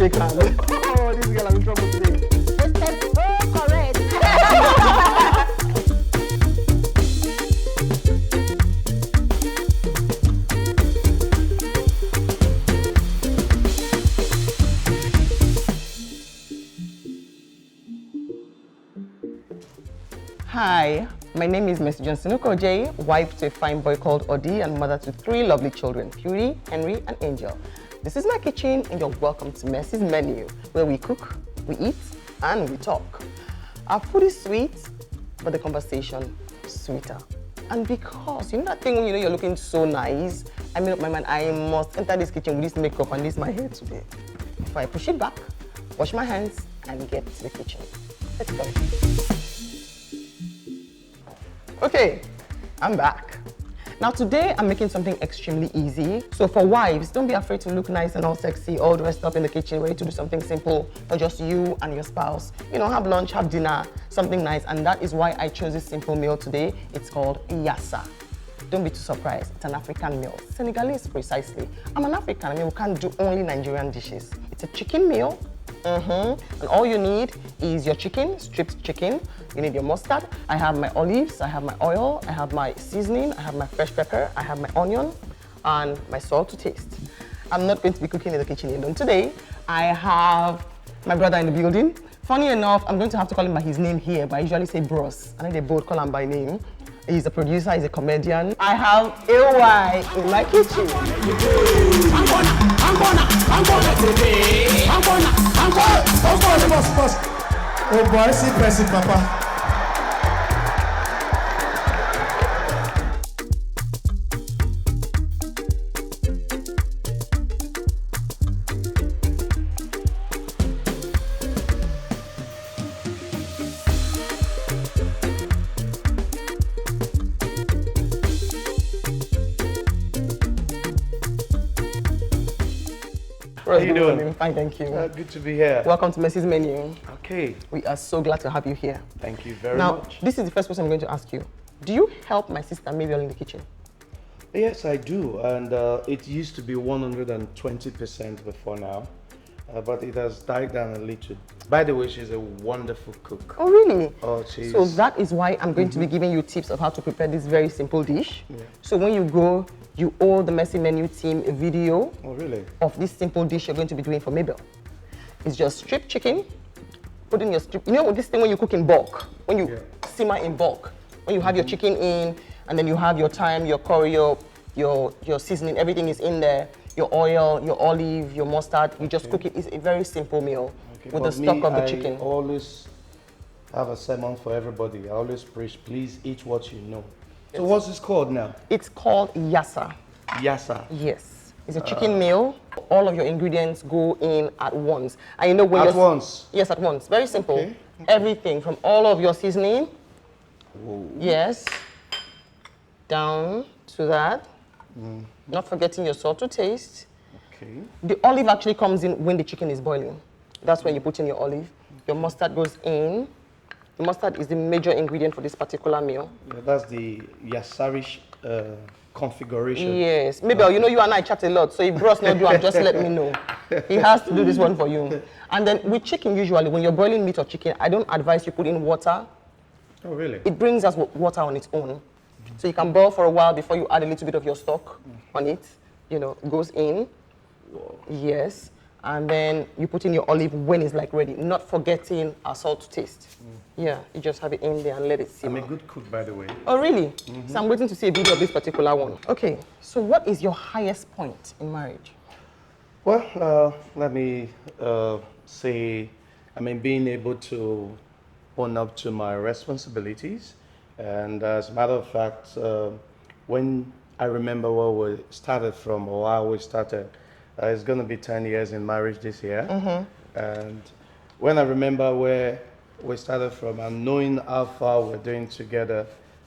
shake hands. Oh, this girl, I'm in trouble today. That's so correct. Hi, my name is Miss Johnson Okoje, wife to a fine boy called Odi and mother to 3 lovely children, Fury, Henry, and Angel. This is my kitchen and you're welcome to Mercy's Menu, where we cook, we eat, and we talk. Our food is sweet, but the conversation is sweeter. And because, you know that thing when you know you're looking so nice, I made up my mind, I must enter this kitchen with this makeup and this my hair today. Before I push it back, wash my hands, and get to the kitchen. Let's go. Okay, I'm back. Now today, I'm making something extremely easy. So for wives, don't be afraid to look nice and all sexy, all dressed up in the kitchen, ready to do something simple for just you and your spouse. You know, have lunch, have dinner, something nice. And that is why I chose this simple meal today. It's called Yassa. Don't be too surprised, it's an African meal. Senegalese precisely. I'm an African, I mean, we can't do only Nigerian dishes. It's a chicken meal. And all you need is your chicken, stripped chicken. You need your mustard. I have my olives, I have my oil, I have my seasoning, I have my fresh pepper, I have my onion, and my salt to taste. I'm not going to be cooking in the kitchen alone today. I have my brother in the building. Funny enough, I'm going to have to call him by his name here, but I usually say bros. I think they both call him by name. He's a producer, he's a comedian. I have AY in my kitchen. Oh boy, see pressing, Papa. How you doing? Fine, thank you. Good to be here. Welcome to Mercy's Menu. Okay. We are so glad to have you here. Thank you very now, much. This is the first question I'm going to ask you. Do you help my sister Mabel in the kitchen? Yes, I do. And it used to be 120% before now. But it has died down a little. By the way, she's a wonderful cook. Oh, really? Oh, she's... So that is why I'm going to be giving you tips of how to prepare this very simple dish. Yeah. So when you go, you owe the Mercy Menu team a video of this simple dish you're going to be doing for Mabel. It's just stripped chicken, put in your strip. You know this thing when you cook in bulk, when you simmer in bulk, when you have your chicken in, and then you have your thyme, your curry, your seasoning, everything is in there. Your oil, your olive, your mustard, you just cook it. It's a very simple meal with the stock of the chicken. I always have a sermon for everybody. I always preach, please eat what you know. So what's this called now? It's called Yassa. Yassa? Yes. It's a chicken meal. All of your ingredients go in at once. And you know when At once? Yes, at once. Very simple. Okay. Everything from all of your seasoning. Whoa. Yes. Down to that. Not forgetting your salt to taste. Okay. The olive actually comes in when the chicken is boiling. That's when you put in your olive. Your mustard goes in. The mustard is the major ingredient for this particular meal. Yeah, that's the Yassarish configuration. Yes. Maybe, you know, you and I chat a lot, so if Bros not do, just let me know. He has to do this one for you. And then with chicken, usually, when you're boiling meat or chicken, I don't advise you put in water. Oh, really? It brings us water on its own. So you can boil for a while before you add a little bit of your stock on it. You know, it goes in. Whoa. Yes. And then you put in your olive when it's like ready, not forgetting our salt to taste. Yeah, you just have it in there and let it simmer. I'm a good cook, by the way. Oh, really? So I'm waiting to see a video of this particular one. Okay, so what is your highest point in marriage? Well, let me say, being able to own up to my responsibilities. And as a matter of fact, when I remember where we started from, or how we started, it's going to be 10 years in marriage this year. And when I remember where we started from and knowing how far we're doing together,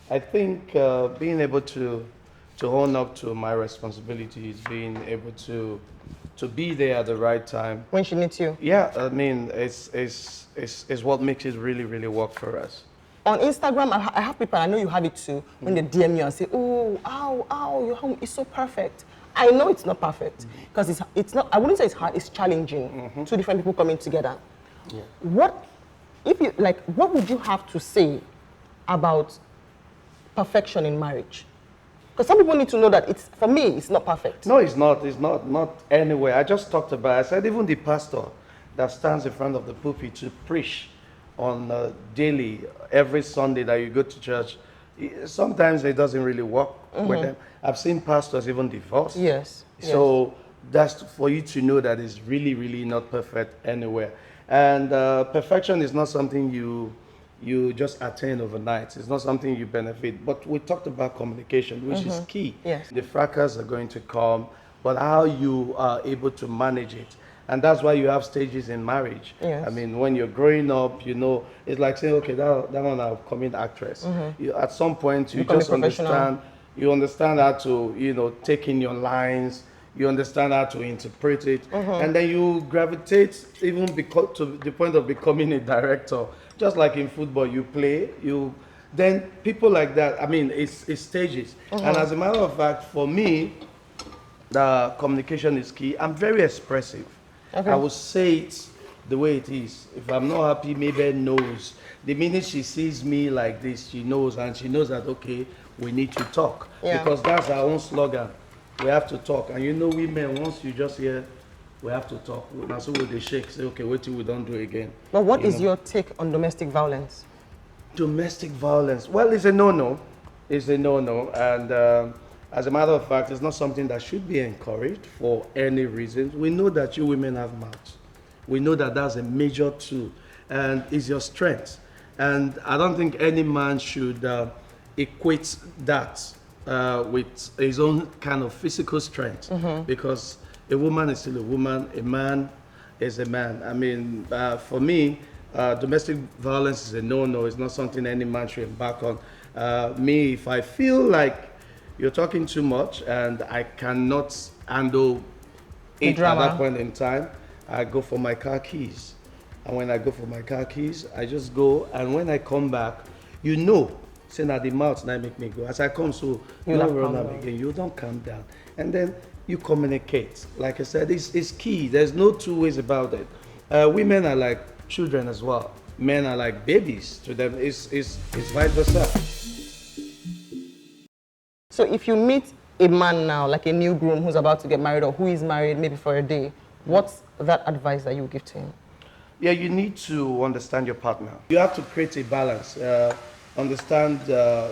I think being able to own up to my responsibilities, being able to be there at the right time. When she needs you? Yeah, it's what makes it really, really work for us. On Instagram, I have people, I know you have it too, when they DM you and say, oh, ow, your home is so perfect. I know it's not perfect because it's not. I wouldn't say it's hard. It's challenging. Two different people coming together. Yeah. What if you like? What would you have to say about perfection in marriage? Because some people need to know that it's, for me, it's not perfect. No, it's not. It's not anywhere. I just talked about. I said even the pastor that stands in front of the pulpit to preach on daily every Sunday that you go to church. Sometimes it doesn't really work with them. I've seen pastors even divorce. Yes. So that's for you to know that it's really, really not perfect anywhere. And perfection is not something you just attain overnight. It's not something you benefit. But we talked about communication, which is key. Yes. The fracas are going to come, but how you are able to manage it. And that's why you have stages in marriage. Yes. I mean, when you're growing up, you know, it's like saying, okay, that one I'll become an actress. At some point, you Become a just professional. understand how to, you know, take in your lines, you understand how to interpret it, and then you gravitate even to the point of becoming a director. Just like in football, you play, then people like that, I mean, it's stages. And as a matter of fact, for me, the communication is key. I'm very expressive. Okay. I will say it the way it is. If I'm not happy, maybe knows. The minute she sees me like this, she knows, and she knows that, okay, we need to talk. Yeah. Because that's our own slogan. We have to talk. And you know, women, once you just hear, we have to talk. Now, so they shake, say, okay, wait till we don't do it again. But what is your take on domestic violence? Domestic violence. Well, it's a no-no. It's a no-no. And as a matter of fact, it's not something that should be encouraged for any reason. We know that you women have mouths. We know that that's a major tool and is your strength. And I don't think any man should equate that with his own kind of physical strength, because a woman is still a woman, a man is a man. I mean, for me, domestic violence is a no-no. It's not something any man should embark on. Me, if I feel like you're talking too much and I cannot handle it at that point in time, I go for my car keys. And when I go for my car keys, I just go, and when I come back, you know, saying that the mouth now make me go. As I come, so you don't run up again, you don't calm down. And then you communicate. Like I said, it's key. There's no two ways about it. Women are like children as well. Men are like babies to them. It's vice versa. So if you meet a man now, like a new groom who's about to get married or who is married maybe for a day, what's that advice that you would give to him? Yeah, you need to understand your partner. You have to create a balance. Understand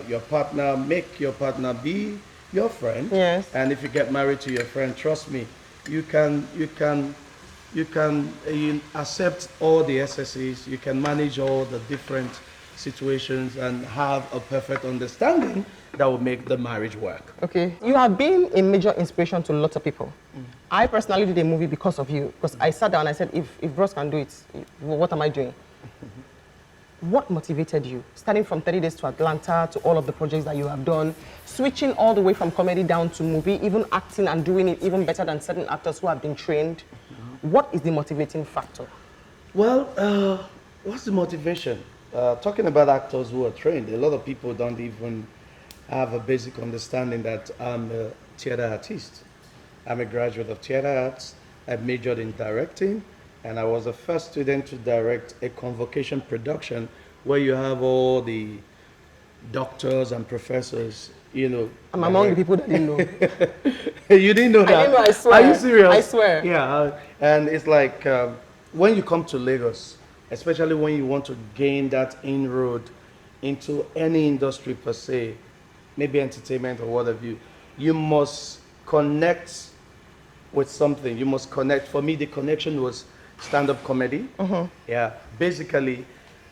your partner, make your partner be your friend. Yes. And if you get married to your friend, trust me, you can accept all the excesses, you can manage all the different situations and have a perfect understanding that will make the marriage work. Okay. You have been a major inspiration to lots of people. I personally did a movie because of you, because I sat down and I said, if Bros can do it, what am I doing? What motivated you? Starting from 30 Days to Atlanta to all of the projects that you have done, switching all the way from comedy down to movie, even acting and doing it even better than certain actors who have been trained. What is the motivating factor? Well, what's the motivation? Talking about actors who are trained, a lot of people don't even have a basic understanding that I'm a theater artist. I'm a graduate of theater arts. I majored in directing, and I was the first student to direct a convocation production where you have all the doctors and professors, you know. I'm among the people that didn't know. You didn't know that? I didn't know, I swear. Are you serious? I swear. Yeah, and it's like when you come to Lagos, especially when you want to gain that inroad into any industry per se, maybe entertainment or what have you, you must connect with something. You must connect. For me, the connection was stand-up comedy. Yeah, basically,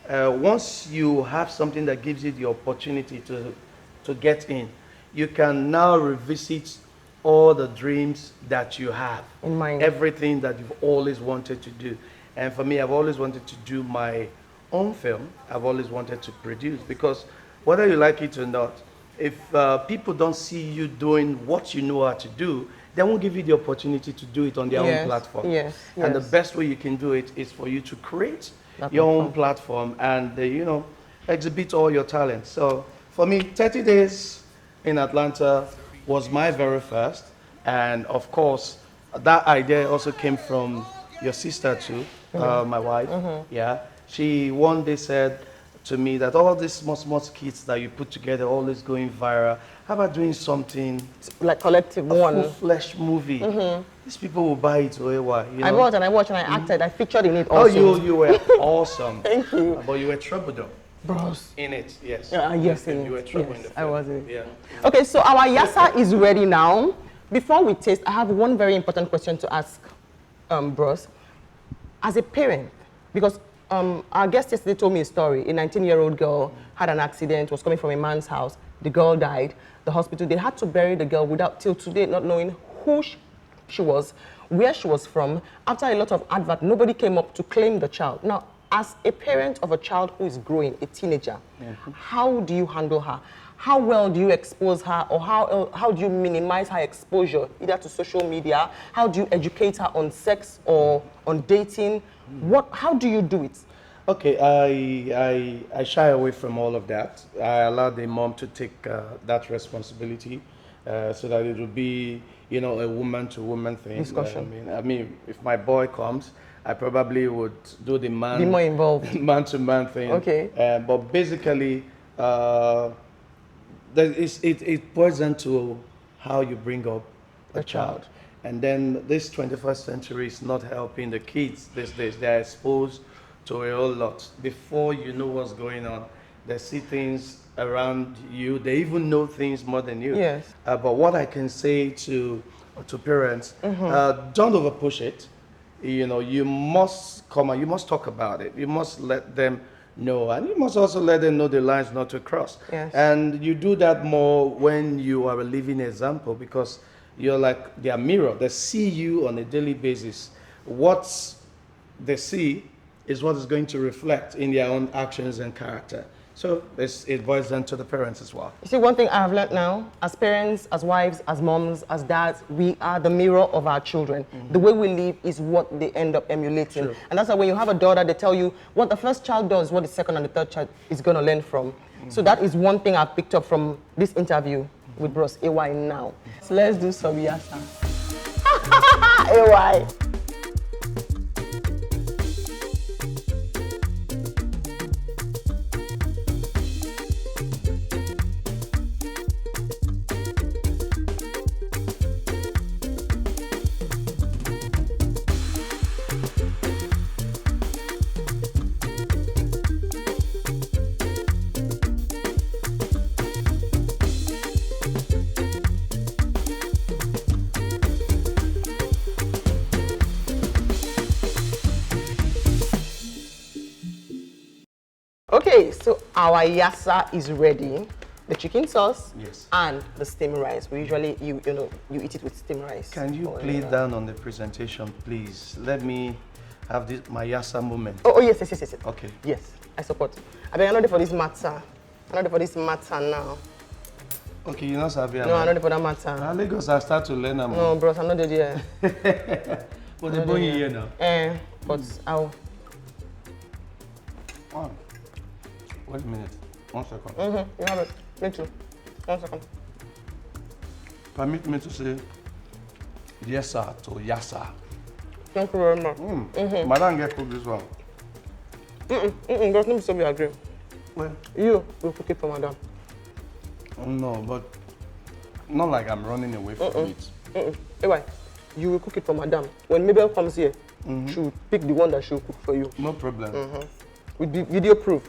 once you have something that gives you the opportunity to get in, you can now revisit all the dreams that you have In mind. everything that you've always wanted to do. And for me, I've always wanted to do my own film. I've always wanted to produce, because whether you like it or not, if people don't see you doing what you know how to do, they won't give you the opportunity to do it on their own platform. Yes, And the yes. best way you can do it is for you to create your own platform and, you know, exhibit all your talents. So for me, 30 Days in Atlanta was my very first. And of course, that idea also came from your sister too, my wife. Yeah, she one day said to me that all these small skits that you put together, always going viral. How about doing something Like collective a one. full-fledged movie? These people will buy it, you know. I watched and I acted. I featured in it Oh, also. you were awesome. Thank you. But you were trouble though. Bros. In it, yes. Yes, you were trouble in the I film. was in it. Yeah. Okay, so our Yassa is ready now. Before we taste, I have one very important question to ask, bros. As a parent, because our guest yesterday told me a story. A 19-year-old girl had an accident, was coming from a man's house. The girl died. The hospital, they had to bury the girl without, till today, not knowing who she was, where she was from. After a lot of advert, nobody came up to claim the child. Now, as a parent of a child who is growing, a teenager, how do you handle her? How well do you expose her, or how do you minimize her exposure, either to social media? How do you educate her on sex or on dating? How do you do it? Okay, I shy away from all of that. I allow the mom to take that responsibility, so that it will be, you know, a woman-to-woman thing. Discussion. I mean, if my boy comes, I probably would do the man. Be more involved. Man-to-man thing. Okay. But basically, it boils down to how you bring up a child. And then this 21st century is not helping the kids these days. They're exposed to a whole lot. Before you know what's going on, they see things around you. They even know things more than you. Yes. But what I can say to parents, don't overpush it. You know, you must come and you must talk about it. You must let them know, and you must also let them know the lines not to cross. Yes. And you do that more when you are a living example, because you're like their mirror. They see you on a daily basis. What they see is what is going to reflect in their own actions and character. So it boils down to the parents as well. You see, one thing I have learned now, as parents, as wives, as moms, as dads, we are the mirror of our children. The way we live is what they end up emulating. True. And that's why when you have a daughter, they tell you what the first child does, what the second and the third child is going to learn from. So that is one thing I've picked up from this interview with Bros AY now. So let's do some Yassa. AY. Okay, so our Yassa is ready. The chicken sauce Yes. and the steamed rice. We usually, you eat it with steamed rice. Can you play down on the presentation, please? Let me have this, my Yassa moment. Oh, yes. Okay. Yes, I support. I mean, I'm not there for this matter. I'm not there for this matter now. Okay, you're not Sabia. No, I'm not there for that matter. Lagos, I start to learn. No, bros, I'm not there yet. But the boy here now. But I'll. Oh. Wait a minute. 1 second. You have it. Me too. 1 second. Permit me to say yes sir to Yassa. Thank you very much. Madam get cook this one. Bros, let me so we agree. Well, You will cook it for madam. no, but not like I'm running away from it. Anyway, you will cook it for madam. When Mabel comes here, she will pick the one that she will cook for you. No problem. With the video proof.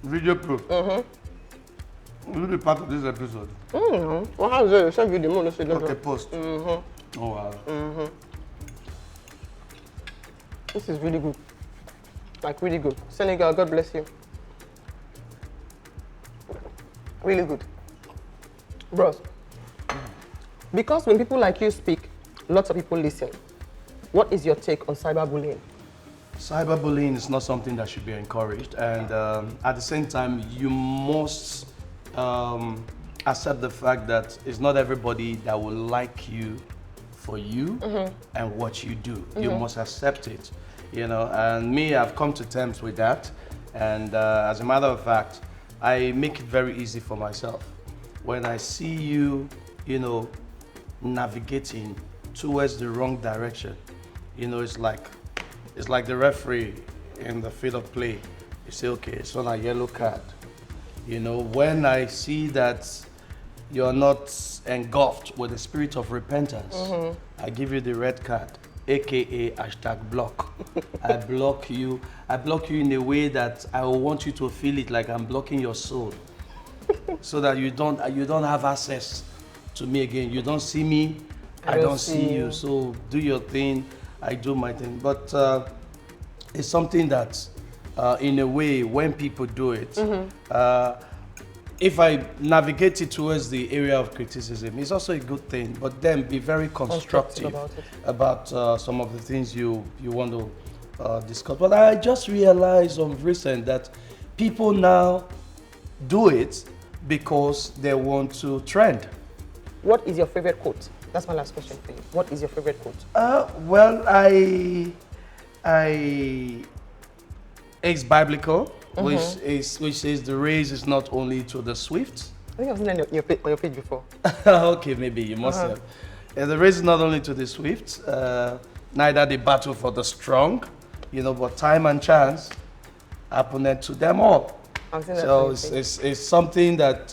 Video proof. Will be part of this episode. Well, how's it? Send video more. Okay, post. Oh wow. This is really good. Like, really good. Senegal, God bless you. Really good. Bros, because when people like you speak, lots of people listen. What is your take on cyberbullying? Cyberbullying is not something that should be encouraged, and at the same time, you must accept the fact that it's not everybody that will like you for you and what you do. You must accept it, you know. And me, I've come to terms with that, and as a matter of fact, I make it very easy for myself. When I see you, you know, navigating towards the wrong direction. You know, it's like the referee in the field of play. You say, okay, it's on a yellow card. You know, when I see that you're not engulfed with the spirit of repentance, I give you the red card, aka #block. I block you in a way that I will want you to feel it like I'm blocking your soul, so that you don't have access to me again. You don't see me, I don't see you. So do your thing, I do my thing. But it's something that, in a way, when people do it, if I navigate it towards the area of criticism, it's also a good thing. But then be very constructive about some of the things you want to discuss. But I just realized of recent that people now do it because they want to trend. What is your favorite quote? That's my last question for you. What is your favorite quote? Well, it's biblical, which says the race is not only to the swift. I think I've seen that on your page before. Okay, maybe you must have. The race is not only to the swift, neither the battle for the strong, you know, but time and chance happen to them all. So it's something that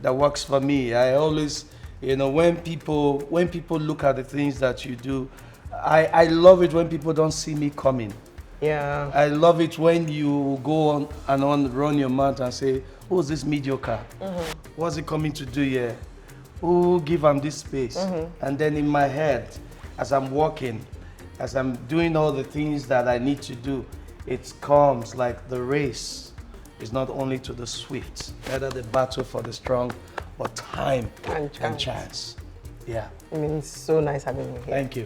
that works for me. I always, you know, when people look at the things that you do, I love it when people don't see me coming. Yeah. I love it when you go on and run your mouth and say, who's this mediocre? What's he coming to do here? Who give him this space? And then in my head, as I'm walking, as I'm doing all the things that I need to do, it comes like the race is not only to the swift, neither the battle for the strong, but time and chance. Yeah. I mean, it's so nice having you here. Thank you.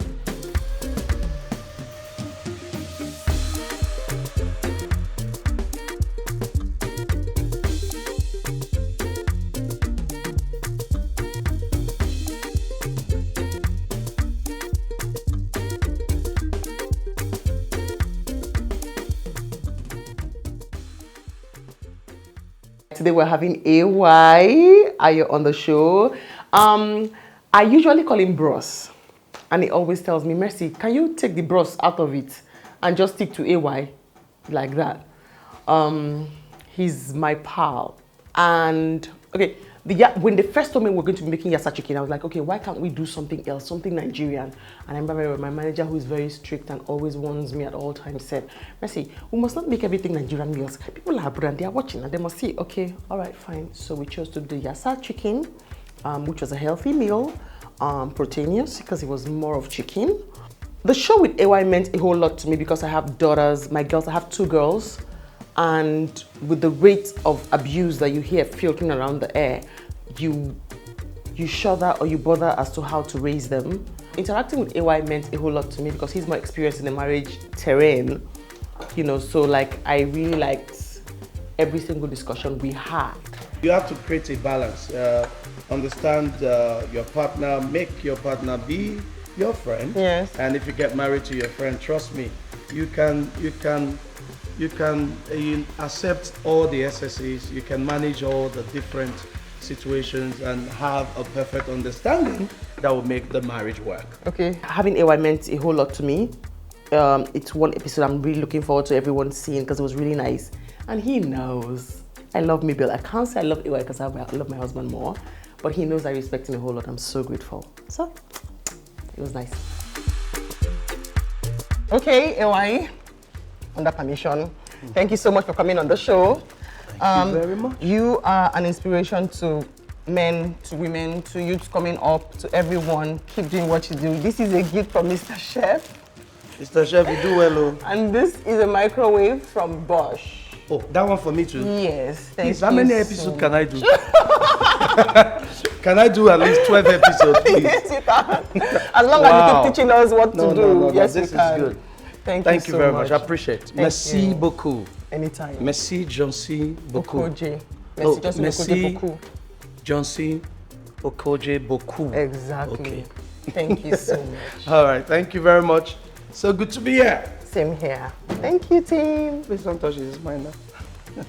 Today we're having AY Ayo on the show. I usually call him Bros, and he always tells me, Mercy, can you take the Bros out of it and just stick to AY like that? He's my pal. And okay, when they first told me we're going to be making Yassa chicken, I was like, okay, why can't we do something else, something Nigerian? And I remember my manager, who is very strict and always warns me at all times, said, Mercy, we must not make everything Nigerian meals. People are abroad and they are watching and they must see, okay, all right, fine. So we chose to do Yassa chicken, which was a healthy meal, proteinous, because it was more of chicken. The show with AY meant a whole lot to me because I have daughters, I have 2 girls. And with the rate of abuse that you hear floating around the air, you shudder or you bother as to how to raise them. Interacting with AY meant a whole lot to me because he's more experienced in the marriage terrain, you know, so like I really liked every single discussion we had. You have to create a balance. Understand your partner, make your partner be your friend. Yes. And if you get married to your friend, trust me, you can accept all the excesses, you can manage all the different situations and have a perfect understanding that will make the marriage work. Okay. Having AY meant a whole lot to me. It's one episode I'm really looking forward to everyone seeing because it was really nice. And he knows I love Mabel. I can't say I love AY because I love my husband more, but he knows I respect him a whole lot. I'm so grateful. So, it was nice. Okay, AY. Under permission. Thank you so much for coming on the show. Thank you very much. You are an inspiration to men, to women, to youth coming up, to everyone. Keep doing what you do. This is a gift from Mr. Chef. Mr. Chef, you do well, oh. And this is a microwave from Bosch. Oh, that one for me too? Yes, thank you. How many episodes can I do? Can I do at least 12 episodes, please? Yes, you can. As long as you keep teaching us what to do. No, yes, this we can. is good. Thank you so very much. I appreciate it. Merci beaucoup. Anytime. Merci, Johnson, beaucoup. Okoje. Merci, Johnson, merci, beaucoup. Johnson, Okoje, beaucoup. Exactly. Okay. Thank you so much. All right. Thank you very much. So good to be here. Same here. Thank you, team. Please don't touch it. It's mine now.